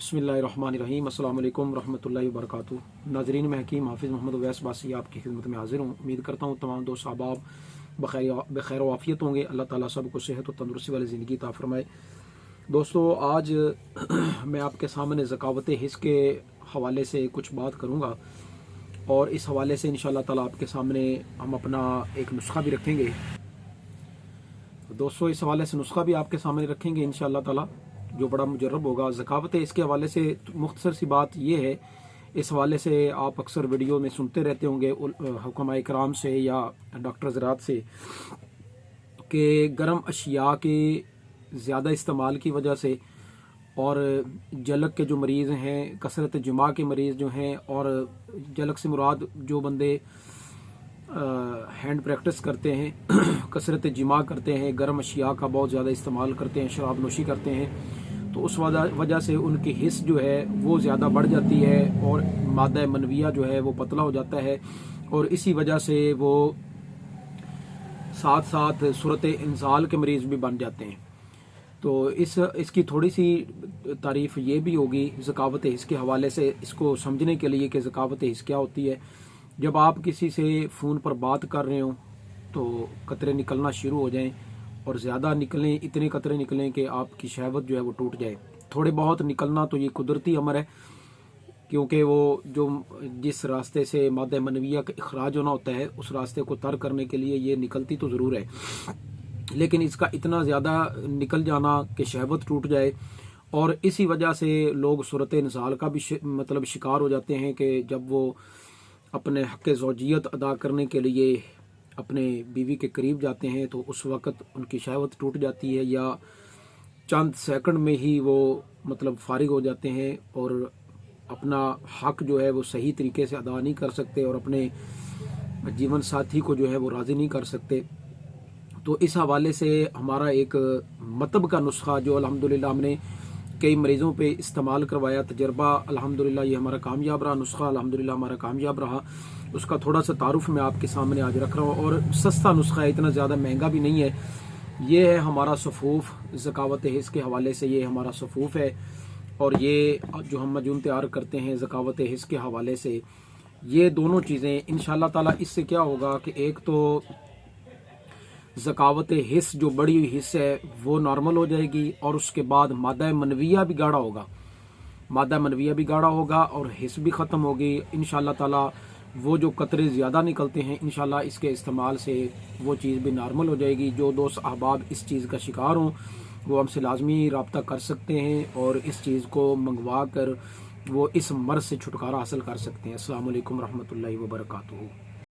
बिस्मिल्लाहिर्रहमानिर्रहीम अस्सलाम वालेकुम रहमतुल्लाहि व बरकातुहू। नाजरीन, मैं हकीम हाफिज़ मोहम्मद उवैस बासी आपकी खिदमत में हाजिर हूँ। उम्मीद करता हूँ तमाम दोस्त अहबाब बखैर व आफियत होंगे। अल्लाह ताला सबको सेहत और तंदुरुस्ती वाली ज़िंदगी अता फरमाए। दोस्तों, आज मैं आपके सामने ज़कावत हिस्स के हवाले से कुछ बात करूँगा और इस हवाले से इंशाअल्लाह ताला आपके सामने हम अपना एक नुस्खा भी रखेंगे। दोस्तों, इस हवाले से नुस्खा भी आपके सामने रखेंगे इंशाअल्लाह ताला, जो बड़ा मुजर्रब होगा। ज़कावत इसके हवाले से मुख्तसर सी बात ये है, इस हवाले से आप अक्सर वीडियो में सुनते रहते होंगे हुक्मा इकराम से या डॉक्टर हज़रात से कि गर्म अशिया के ज़्यादा इस्तेमाल की वजह से और जलक के जो मरीज़ हैं, कसरत जिमा के मरीज़ जो हैं, और जलक से मुराद जो बंदे हैंड प्रैक्टिस करते हैं कसरत जिमा करते हैं, गर्म अशिया का बहुत ज़्यादा इस्तेमाल करते हैं, शराब नोशी करते हैं, तो उस वजह से उनकी हिस्स जो है वो ज़्यादा बढ़ जाती है और मादा मनविया जो है वो पतला हो जाता है, और इसी वजह से वो साथ साथ सूरत इंसाल के मरीज़ भी बन जाते हैं। तो इसकी थोड़ी सी तारीफ़ ये भी होगी ज़कावत हिस्स के हवाले से, इसको समझने के लिए कि ज़कावत हिस्स क्या होती है। जब आप किसी से फ़ोन पर बात कर रहे हो तो कतरे निकलना शुरू हो जाएं और ज़्यादा निकलें, इतने कतरे निकलें कि आपकी शहवत जो है वो टूट जाए। थोड़े बहुत निकलना तो ये कुदरती अमर है, क्योंकि वो जो जिस रास्ते से मादा मनविया का इखराज होना होता है उस रास्ते को तर करने के लिए ये निकलती तो ज़रूर है, लेकिन इसका इतना ज़्यादा निकल जाना कि शहवत टूट जाए, और इसी वजह से लोग सूरत इंसाल का भी मतलब शिकार हो जाते हैं कि जब वो अपने हक़ ज़ौजियत अदा करने के लिए अपने बीवी के करीब जाते हैं तो उस वक़्त उनकी शहवत टूट जाती है, या चंद सेकंड में ही वो मतलब फारिग हो जाते हैं और अपना हक़ जो है वो सही तरीके से अदा नहीं कर सकते और अपने जीवन साथी को जो है वो राज़ी नहीं कर सकते। तो इस हवाले से हमारा एक मतलब का नुस्खा जो अल्हम्दुलिल्लाह हमने कई मरीज़ों पे इस्तेमाल करवाया, तजर्बा अल्हम्दुलिल्लाह ये हमारा कामयाब रहा, नुस्खा अल्हम्दुलिल्लाह हमारा कामयाब रहा। उसका थोड़ा सा तारुफ मैं आपके सामने आज रख रहा हूँ, और सस्ता नुस्खा है, इतना ज़्यादा महंगा भी नहीं है। ये है हमारा सफ़ूफ़। ज़कावत हिस्स के हवाले से ये हमारा सफ़ूफ़ है, और ये जो हम मजून तैयार करते हैं ज़कावत हिस्स के हवाले से, ये दोनों चीज़ें इंशाअल्लाह ताला, इससे क्या होगा कि एक तो ज़कावत हिस्स जो बड़ी हुई हिस्स है वो नॉर्मल हो जाएगी, और उसके बाद मादा मनविया भी गाढ़ा होगा, मादा मनविया भी गाढ़ा होगा और हिस्स भी ख़त्म होगी इंशाअल्लाह ताला। वो जो कतरे ज़्यादा निकलते हैं इंशाअल्लाह इसके इस्तेमाल से वो चीज़ भी नॉर्मल हो जाएगी। जो दोस्त अहबाब इस चीज़ का शिकार हों वो हमसे लाजमी रब्ता कर सकते हैं और इस चीज़ को मंगवा कर वो इस मर्ज़ से छुटकारा हासिल कर सकते हैं। अस्सलाम वालेकुम रहमतुल्लाहि व बरकातुहू।